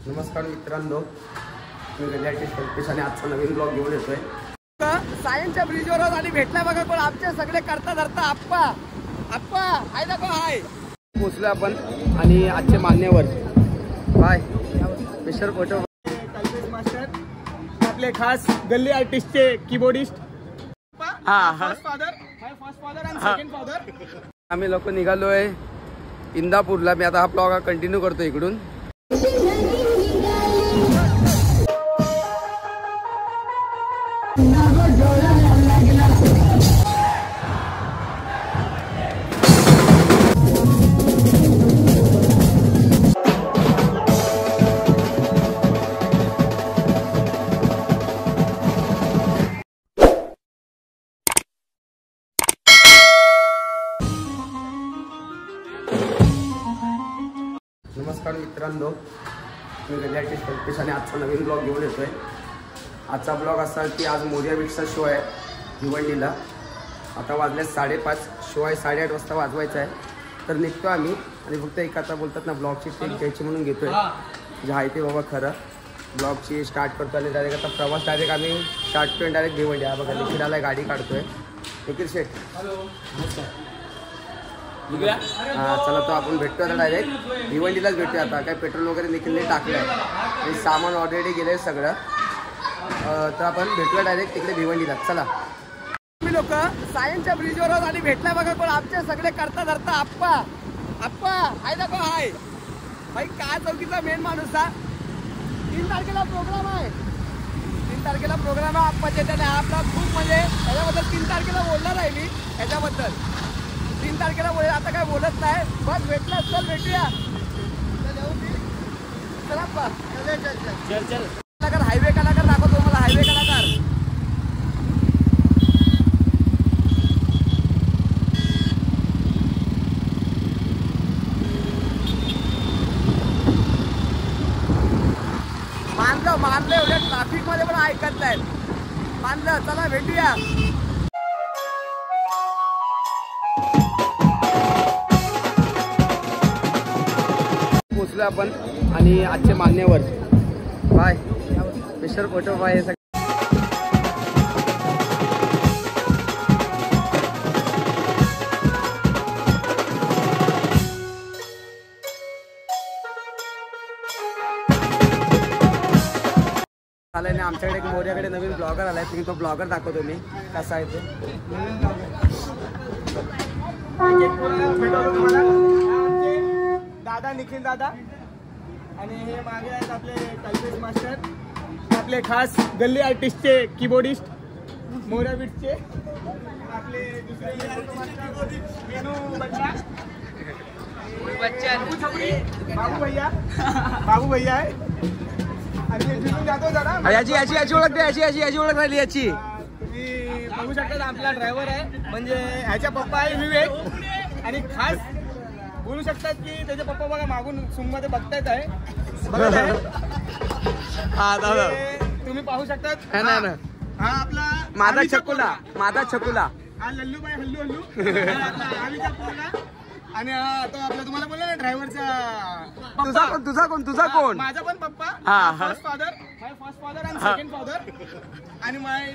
नमस्कार मित्रांनो, मी गजाठी कल्पेश आणि आजचा नवीन ब्लॉग घेऊन येतोय. सायन्सच्या ब्रिजवर आणि भेटला बघा कोण आमचे सगळे करता धरता आप्पा आप्पा हाय दाखव हाय. पोचलो आपण आणि आजचे मान्यवर by special photo Kalpesh master आपले खास गल्ली आर्टिस्टचे कीबोर्डिस्ट. फर्स्ट फादर आणि सेकंड फादर. आम्ही लोक निघालोय इंदापूरला. मी आता हा ब्लॉग कंटिन्यू करतो इकडून. नमस्कार मित्रांनो, मी गजाठी कल्पेश आणि आजचा नवीन ब्लॉग घेऊन येतोय. आजचा ब्लॉग असा की आज मोर्या बीटचा शो आहे भिवंडीला. आता वाजले 5:30. शो आहे 8:30 वाजता वाजवायचा आहे. तर निघतो आम्ही आणि फक्त एक आता बोलतात ना ब्लॉगची टेक घ्यायची म्हणून घेतोय. जे आहे ते बाबा खरं ब्लॉगची स्टार्ट करतो आणि डायरेक्ट आता प्रवास डायरेक्ट आम्ही स्टार्ट करून डायरेक्ट भिवंडी. हा बघा निखिलाला गाडी काढतोय. निखिल शेठ हां चला तो आपण भेटतो आता डायरेक्ट भिवंडीलाच भेटूया. आता काय पेट्रोल वगैरे निखिलने टाकलं आहे आणि सामान ऑलरेडी गेलं आहे सगळं. तर आपण भेटूया डायरेक्ट तिकडे भिवंडीला. चला तुम्ही लोक सायन्सच्या ब्रिजवर आणि भेटला बघा कोण आमचे सगळे करता धरता आप्पा आप्पा हाय दाखव हाय. भाई काय चौकीचा मेन माणूस हा. 3 तारखेला प्रोग्राम आहे. 3 तारखेला प्रोग्राम आहे आप्पाच्या. त्याने आपला खूप म्हणजे त्याच्याबद्दल 3 तारखेला बोलणार आहे मी ह्याच्याबद्दल. 3 तारखेला बोल आता काय बोलत नाही. बस भेटला चल भेटूया. चला आप्पा चल चल. कलाकार हायवे कलाकार दाखवतो मला. हायवे कलाकार मानलं एवढ्या ट्रॅफिक मध्ये पण ऐकत नाहीत. मानलं चला भेटूया. पोचलो आपण आणि आजचे मान्यवर बाय स्पेशल फोटो बाय. हे सगळं आलाय ना आमच्याकडे एक मोर्याकडे नवीन ब्लॉगर आलाय. तुम्ही तो ब्लॉगर दाखवतो मी कसा आहे तो. दादा निखिल दादा आणि हे मागे आहेत आपले कल्पेश मास्टर आपले खास गल्ली आर्टिस्टचे कीबोर्डिस्ट मोर्या बीटचे. आपले दुसरे बाबू भैया आहे. आणि जिथून जातो दादा याची ओळख द्या. याची ओळख राहिली याची. तुम्ही बघू शकता आपला ड्रायव्हर आहे म्हणजे ह्याचा पप्पा आहे विवेक. आणि खास बोलू शकतात की त्याचे पप्पा बघा मागून सुममध्ये बघतायत आहे. तुम्ही पाहू शकतात. हा आपला माझा छकुला हा लल्लू बाई हल्लू हल्लू आणि तो आपला तुम्हाला बोलला ना ड्रायव्हरचा. तुझा कोण माझा पण पप्पा. फर्स्ट फादर आणि सेकंड फादर. आणि my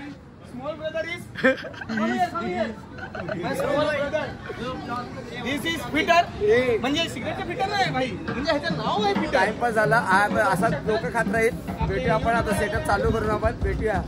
small brother is this is fitter. म्हणजे सिगरेटचं फिटर नाही भाई, म्हणजे ह्याचं नाव आहे फिटर. टाइमपास झाला असा डोकं खात राहील. भेटूया आपण आता सेटअप चालू करून आपण भेटूया.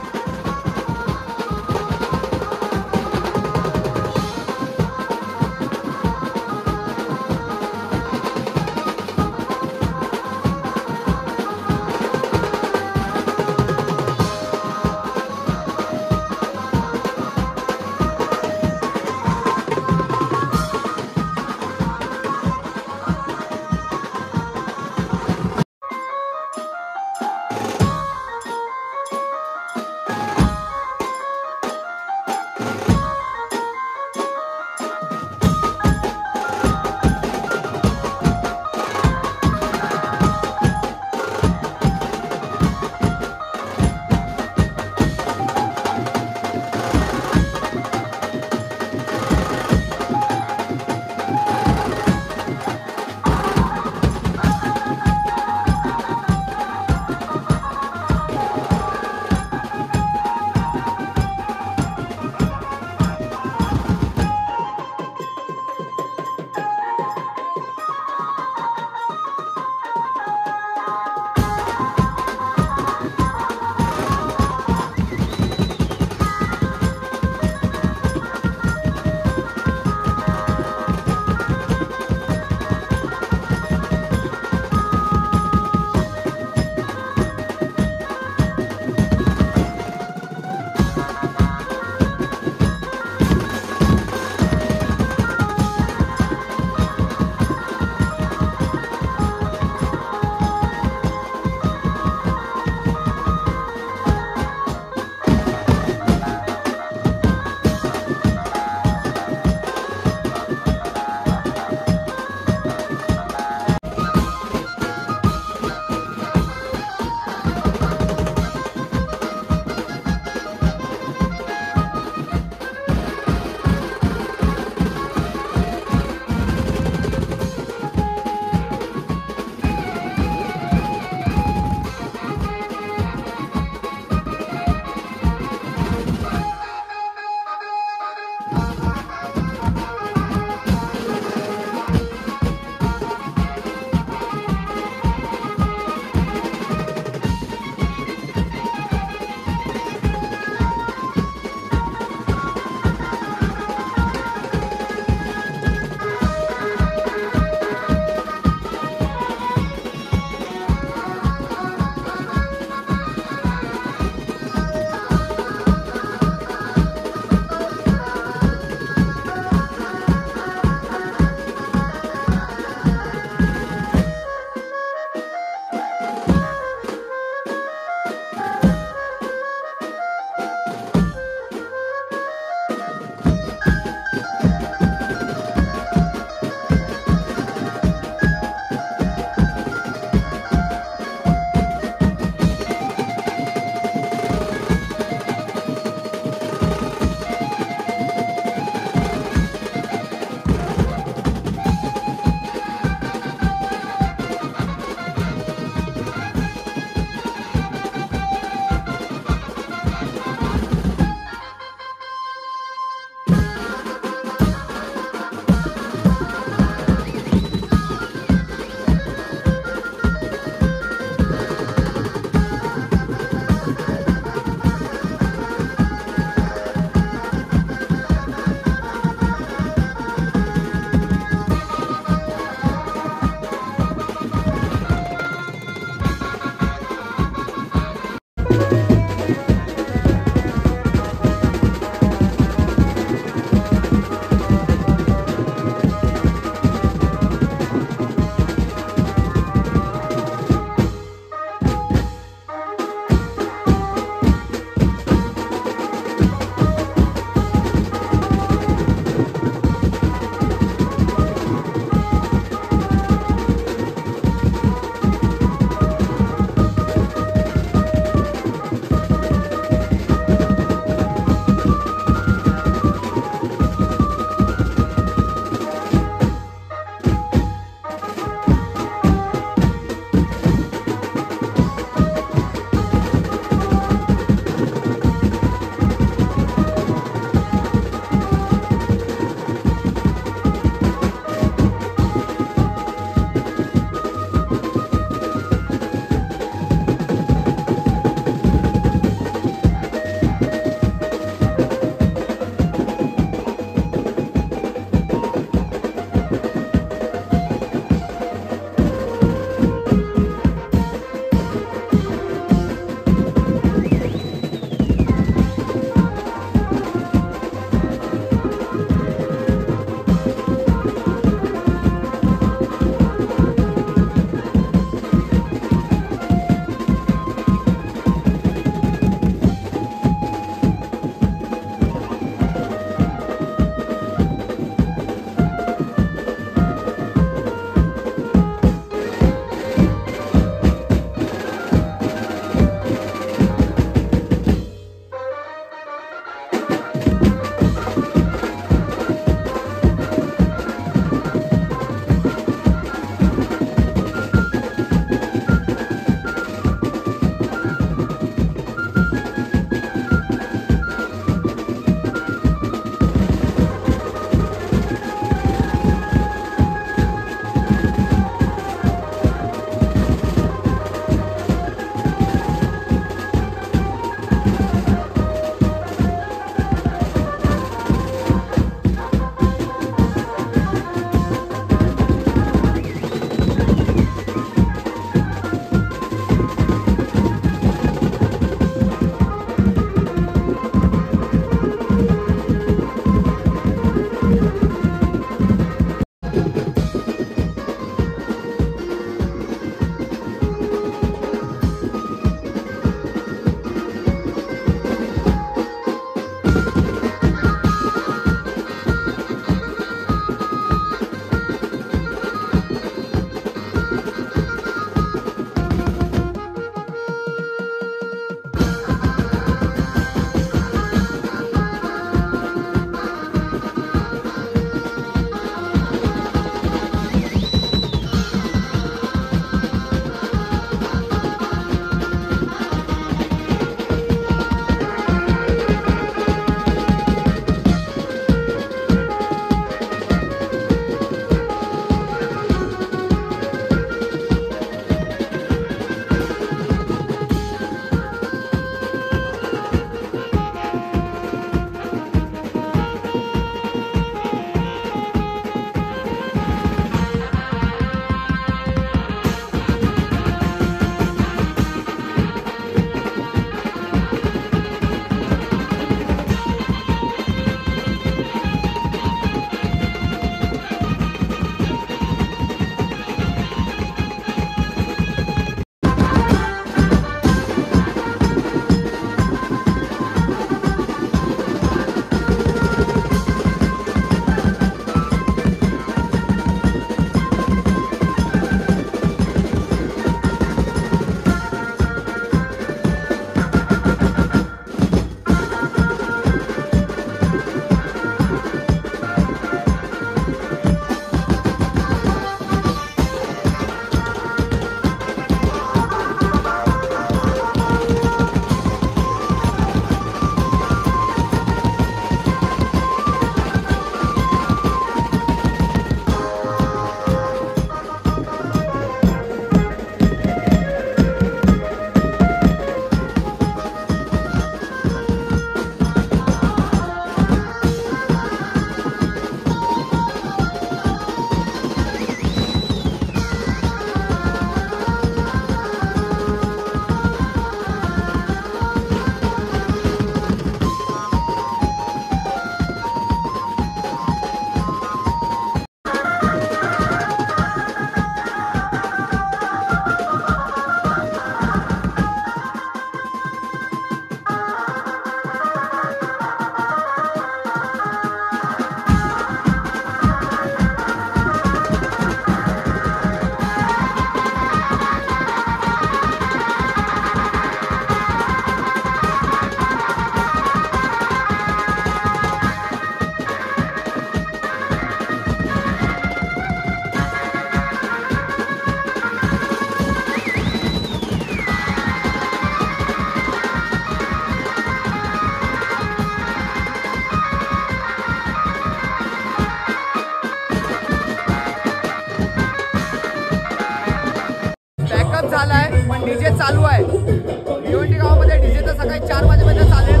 झालाय पण डीजे चालू आहे. भिवंडी गावामध्ये डीजे तर सकाळी 4 वाजेपर्यंत चालेल.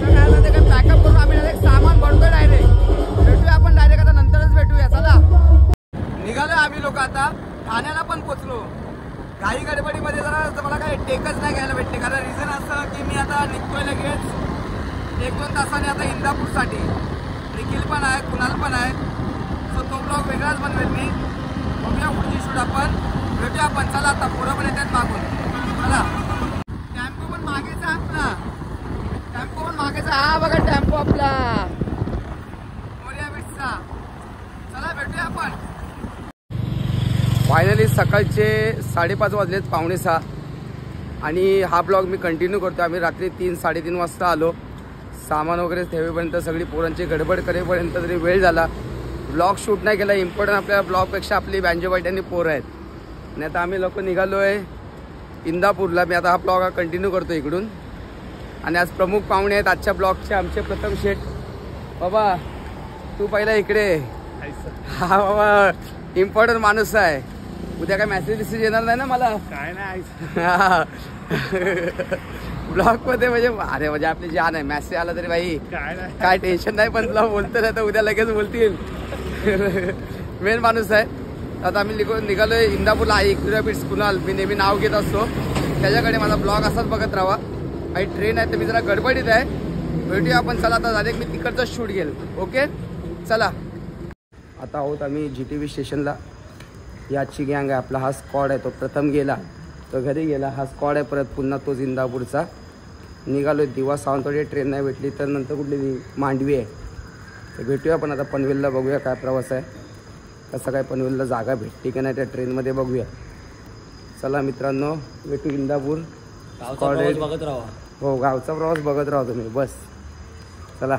तर काय म्हणते काय पॅकअप करून आम्ही डायरेक्ट सामान भरतोय डायरेक्ट. भेटूया आपण डायरेक्ट आता नंतरच भेटूया. चला निघालोय आम्ही लोक आता. ठाण्याला पण पोचलो. काही गडबडीमध्ये जरा मला काय टेकच नाही घ्यायला भेटते. कारण रिझन असं की मी आता निघतोय लगेच 1-2 तासाने आता इंदापूरसाठी. निखिल पण आहे, कुणाल पण आहे. सो तो ब्लॉग वेगळाच बनवेल मी. बघूया पुढची शूट आपण. भेटूया आपण. चला आता पोरं पण येतात मागून. चला टेम्पो पण मागेचा आपला. टेम्पो पण मागेचा. हा बघा टेम्पो आपला मोर्या बीचचा. चला भेटूया आपण. फायनली सकाळचे 5:30 वाजलेत, 5:45. आणि हा ब्लॉग मी कंटिन्यू करतो. आम्ही रात्री 3-3:30 वाजता आलो. सामान वगैरे ठेवेपर्यंत सगळी पोरांची गडबड करेपर्यंत तरी वेळ झाला. ब्लॉग शूट नाही केला. इम्पॉर्टंट आपल्या ब्लॉगपेक्षा आपली बँजो बायट्यांनी पोरं आहेत. आणि आता आम्ही लोक निघालो आहे इंदापूरला. मी आता हा ब्लॉग कंटिन्यू करतो इकडून. आणि आज प्रमुख पाहुणे आहेत आजच्या ब्लॉगचे आमचे प्रथम शेठ. बाबा तू पहिला इकडे. हा बाबा इम्पॉर्टंट माणूस आहे. उद्या काय मेसेज येणार नाही ना मला? काय नाही ब्लॉग मध्ये म्हणजे अरे म्हणजे आपली जान आहे. मेसेज आला तरी भाई काय टेन्शन नाही. पण तुला बोलतो नाही तर उद्या लगेच बोलतील. मेन माणूस आहे. आता आम्ही निघालोय इंदापूरला. आहे मोरया बीच कुणाल. मी नेहमी नाव घेत असतो त्याच्याकडे. माझा ब्लॉग असाच बघत राहा. काही ट्रेन आहे तर मी जरा गडबडीत आहे. भेटूया आपण. चला आता डायरेक्ट मी तिकडचं शूट घेईल. ओके चला. आता आहोत आम्ही GTV स्टेशनला. याची गँग आहे. आपला हा स्क्वॉड आहे. तो प्रथम गेला तो घरी गेला. हा स्क्वॉड आहे परत पुन्हा तोच इंदापूरचा. निघालो. दिवा सावंतवाडी ट्रेन नाही भेटली तर नंतर कुठली मांडवी आहे. तर भेटूया आपण आता पनवेलला. बघूया काय प्रवास आहे. कसं काय पनवेलला जागा भेटते की नाही त्या ट्रेनमध्ये बघूया. चला मित्रांनो भेटू इंदापूर. बघत राहा. हो गावचा प्रवास बघत राहा तुम्ही. बस चला.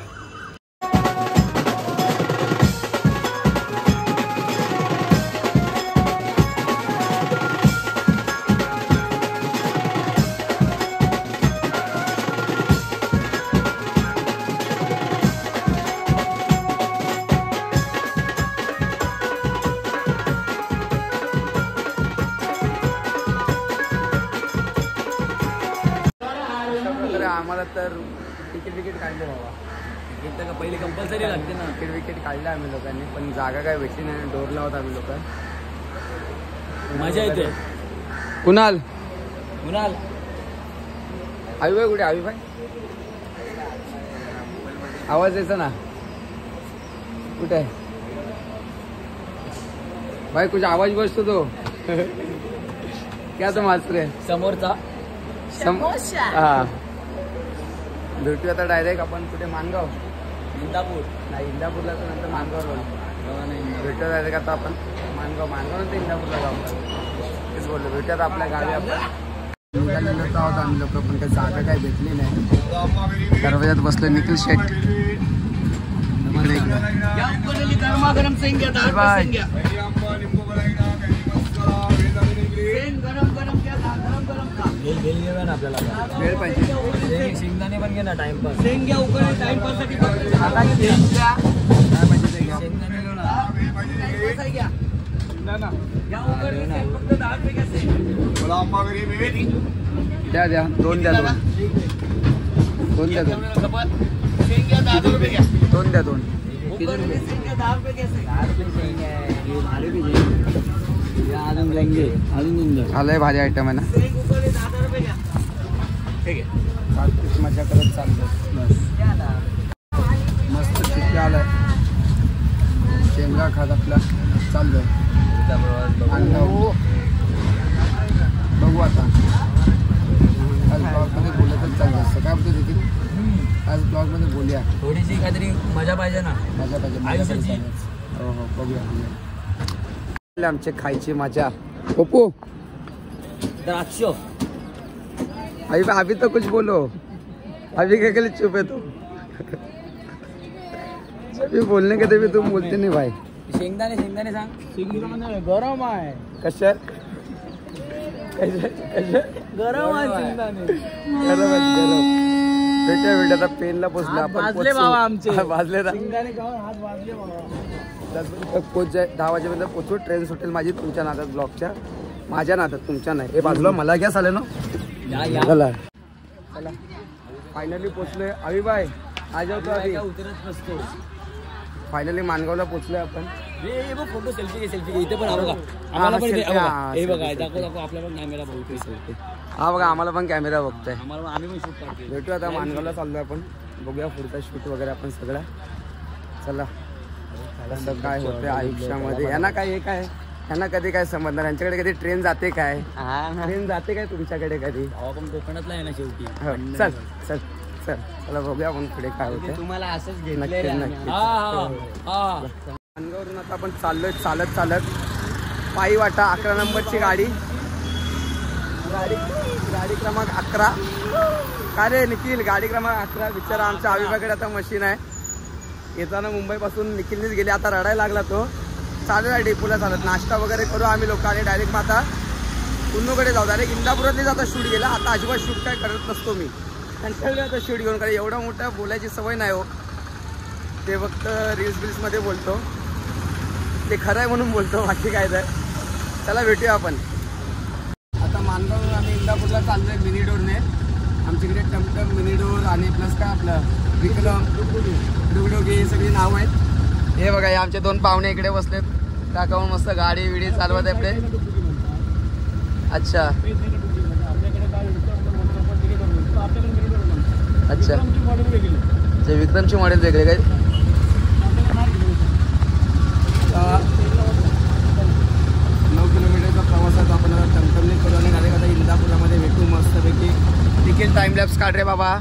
आम्हाला तर तिकीट काढले बाबा. तिकीट तर पहिले कंपल्सरी लागते ना. तिकीट काढलं आम्ही लोकांनी पण जागा काय भेटली नाही. डोरला होता आम्ही लोक. मजा येते. कुणाल आयुबाई कुठे? आयुबाई आवाज यायचा ना. कुठे आहे भाई? कुछ आवाज बसतो तो क्या तो मास्टर समोरचा. हा भेटूया आता डायरेक्ट आपण. कुठे? मानगाव. इंदापूर नाही इंदापूरला तर नंतर मानगावला भेटूया डायरेक्ट. आता आपण मानगाव नंतर इंदापूरला जाऊ. तेच बोललो. भेटूयात आपल्या गावी. आपण निघालेलो तर आहोत आम्ही लोक पण काही जागा काही भेटली नाही. दरवाजात बसलो. निखिल शेठ गरम सेंग्या आपल्याला वेळ पाहिजे. शेंगदाणे पण घे ना. टाइमपास शेंग्या उकडे टाइमपास साठी. द्या 2 द्या. 2 द्या. 2 द्या. 2 झालंय. भारी आयटम आहे ना. मजा करत चाललं. मस्त चित्र आलाय. शेंगा खात आपला चाललोय. बघू आता. आज ब्लॉगमध्ये बोलतच चाललं असतं. काय बोलतो देखील आज ब्लॉगमध्ये बोलूया. थोडीशी काहीतरी मजा पाहिजे ना. मजा पाहिजे. हो बघूया. आमचे खायची मजा. पप्पू द्राक्ष. अभी तो कुछ बोलो. अभी क्या के लिए चुप है तू? अभी बोलने के तभी तुम बोलते नहीं भाई. शेंगदाणे सांग. शेंगदाणे गरम आहे. कशा गरम आहे शेंगदाणे. गरम. भेट्या आता पेनला पोचले आपण. वाजले बाबा आमचे. वाजले ना. शेंगदाणे खाऊन हात वाजले बाबा. 10 वाजेपर्यंत पोचू. ट्रेन सुटेल माझी तुमच्या नादात ब्लॉकच्या. माझ्या नादात तुमच्या नाही. हे बाजूला मला घ्या चालेल ना. चला चला फायनली पोचलोय. अभिबाई आज होतो आधी उतरत नसतो. फायनली मानगावला पोचलोय आपण. फोटो सेल्फी इथे पण आम्हाला पण हे बघा दाखव आपल्या पण कॅमेरा बघतोय सेल्फी. हा बघा आम्हाला पण कॅमेरा बघतोय. आम्हाला आम्ही पण शूट करतोय. भेटू आता मानगावला चाललोय आपण. बघूया पुढचा शूट वगैरे आपण सगळं. चला कसं काय होतंय आयुष्यामध्ये. यांना काय हे काय यांना कधी काय समजणार. यांच्याकडे कधी ट्रेन जाते काय. ट्रेन जाते काय तुमच्याकडे कधी. आपण कोकणातला आहे ना शेवटी. चल चल चल चला बघूया आपण पुढे काय होतं. तुम्हाला असंच मानगाववरून आता आपण चाललोय चालत चालत पायी वाटा. 11 नंबरची गाडी गाडी क्रमांक 11. का रे निखिल गाडी क्रमांक 11. बिचारा आमच्या आविबाकडे आता मशीन आहे. येताना मुंबईपासून निखिलनीच गेले. आता रडायला लागला तो. चालेल आहे डेपोला चालत. नाश्ता वगैरे करू आम्ही लोक आणि डायरेक्ट मग आता कुन्नूकडे जाऊ. डायरेक्ट इंदापुरातलीच आता शूट गेला. आता अजिबात शूट काय करत नसतो मी. कंटाळले आता शूट घेऊन. कारण एवढा मोठा बोलायची सवय नाही हो. ते फक्त रील्समध्ये बोलतो. ते खरं आहे म्हणून बोलतो. बाकी काय तर. चला भेटूया आपण. आता मानगाव आम्ही इंदापूरला चाललो आहे मिनी डोरने. आमच्याकडे टमटम मिनी डोर आणि प्लस काय आपलं विक्रम डुगडुगी हे सगळी नाव आहेत. हे बघा हे आमचे 2 पाहुणे इकडे बसलेत. टाकावून मस्त गाडी विडी चालवत आपले. अच्छा अच्छा ते विक्रमची मॉडेल वेगळे काय. 9 किलोमीटरचा प्रवासात आपण आता टमटमने करू आणि डायरेक्ट आता इंदापुरामध्ये भेटू मस्तपैकी. निखिल टाइमलॅप्स काढ रे बाबा.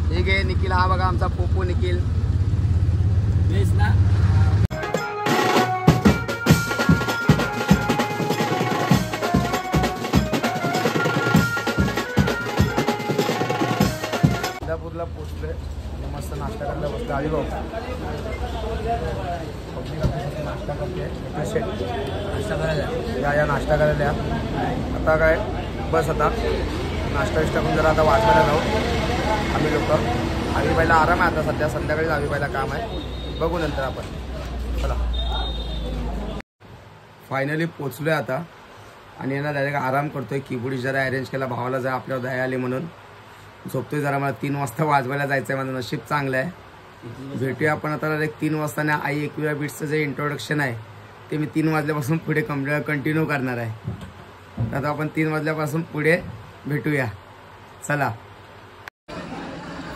ठीक आहे निखिल. हा बघा आमचा पोपो निखिल. बेस ना. इंदापूरला पोचलोय. मस्त नाश्ता करायला बसलो. आली भाऊ नाश्ता करते. नाश्ता करायला या नाश्ता करायला. आता काय बस आता नाश्ता विष्टा करून जरा आता वाचायला जाऊ आम्ही लोक. आविबाईला आराम आहे आता सध्या. संध्याकाळीच आविबाईला काम आहे. बघू नंतर आपण. चला फायनली पोचलोय आता आणि यांना डायरेक्ट आराम करतोय. कीबोर्ड जरा अरेंज केला भावाला. जरा आपल्यावर दया आली म्हणून झोपतोय जरा. मला 3 वाजता वाजवायला जायचं आहे. माझं नशीब चांगलं आहे. भेटूया आपण आता डायरेक्ट 3 वाजता. ना आई एकविरा बीट्सचं जे इंट्रोडक्शन आहे ते मी 3 वाजल्यापासून पुढे कंटिन्यू करणार आहे. आता आपण 3 वाजल्यापासून पुढे भेटूया. चला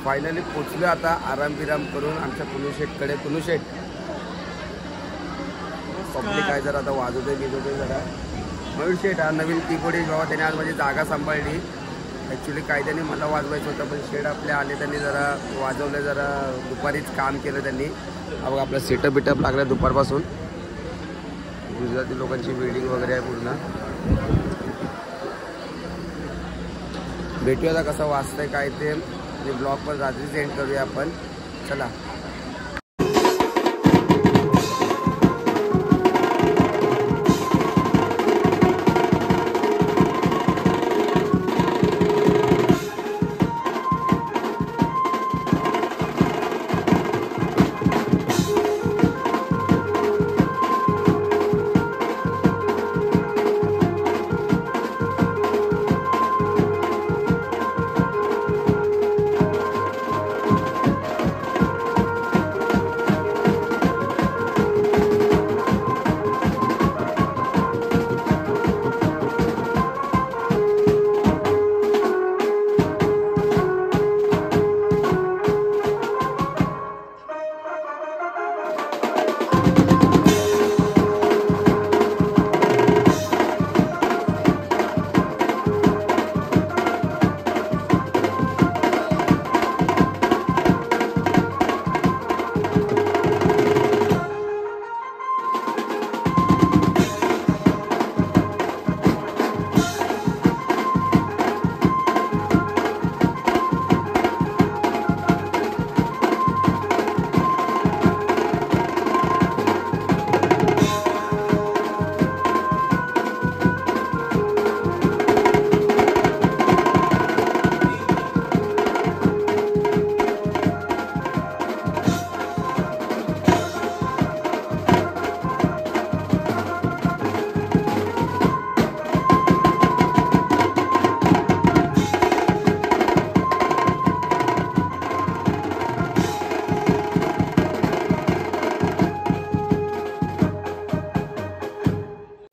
फायनली पोचलो आता आराम बिराम करून आमच्या कुनुशेटकडे. कुनुशेट पब्लिक आहे जरा आता वाजवते गेजवते जरा. मयूर शेठ हा नवीन कीबोर्ड जेव्हा त्याने आज माझी जागा सांभाळली. ॲक्च्युली काय त्यांनी मला वाजवायचं होतं पण शेड आपले आले. त्यांनी जरा वाजवलं. जरा दुपारीच काम केलं त्यांनी. हा बघा आपला सेटअप बिटअप लागला दुपारपासून. गुजराती लोकांची बिल्डिंग वगैरे आहे पूर्ण. भेटूया आता कसं वाजतंय काय ते. ब्लॉग पण रात्रीच एंड करूया आपण. चला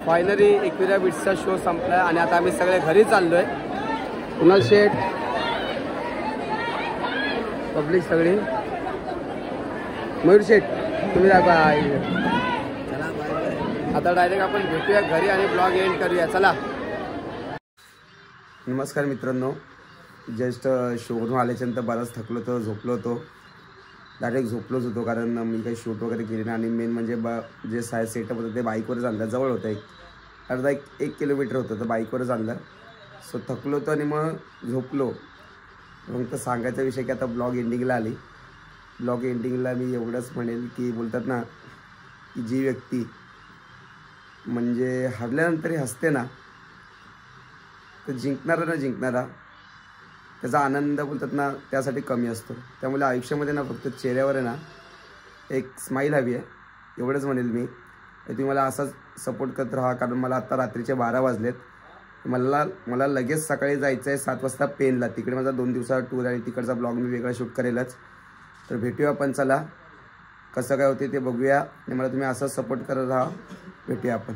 फायनली एकविरा बीट्सचा शो संपला आणि आता आम्ही सगळे घरी चाललोय. कुणाल शेठ, पब्लिक सगळी, मयूर शेठ तुम्ही दाखवा. आता डायरेक्ट आपण भेटूया घरी आणि ब्लॉग एंड करूया. चला. नमस्कार मित्रांनो, जस्ट शोवरून आल्याच्यानंतर बराच थकलो होतो, झोपलो होतो. डायरेक्ट झोपलोच होतो कारण मी काही शूट वगैरे केली नाही. आणि मेन म्हणजे जे सेटअप होतं ते बाईकवरच आणलं. जवळ होतं, अर्धा एक किलोमीटर होतं, तर बाईकवरच आणलं. सो थकलो होतो आणि मग झोपलो. मग तर सांगायचा विषय की आता ब्लॉग एंडिंगला आली. ब्लॉग एंडिंगला मी एवढंच म्हणेल की बोलतात ना की जी व्यक्ती म्हणजे हरल्यानंतरही हसते ना, तर जिंकणारा त्याचा आनंद बोलतात ना त्यासाठी कमी असतो. त्यामुळे आयुष्यामध्ये ना फक्त चेहऱ्यावर आहे ना एक स्माईल हवी आहे, एवढंच म्हणेल मी. तुम्ही मला असाच सपोर्ट करत राहा कारण मला आत्ता रात्रीचे 12 वाजलेत. मला लगेच सकाळी जायचं आहे 7 वाजता पेनला. तिकडे माझा 2 दिवसाचा टूर आणि तिकडचा ब्लॉग मी वेगळा शूट करेलच. तर भेटूया आपण. चला कसं काय होते ते बघूया आणि मला तुम्ही असाच सपोर्ट करत राहा. भेटूया आपण.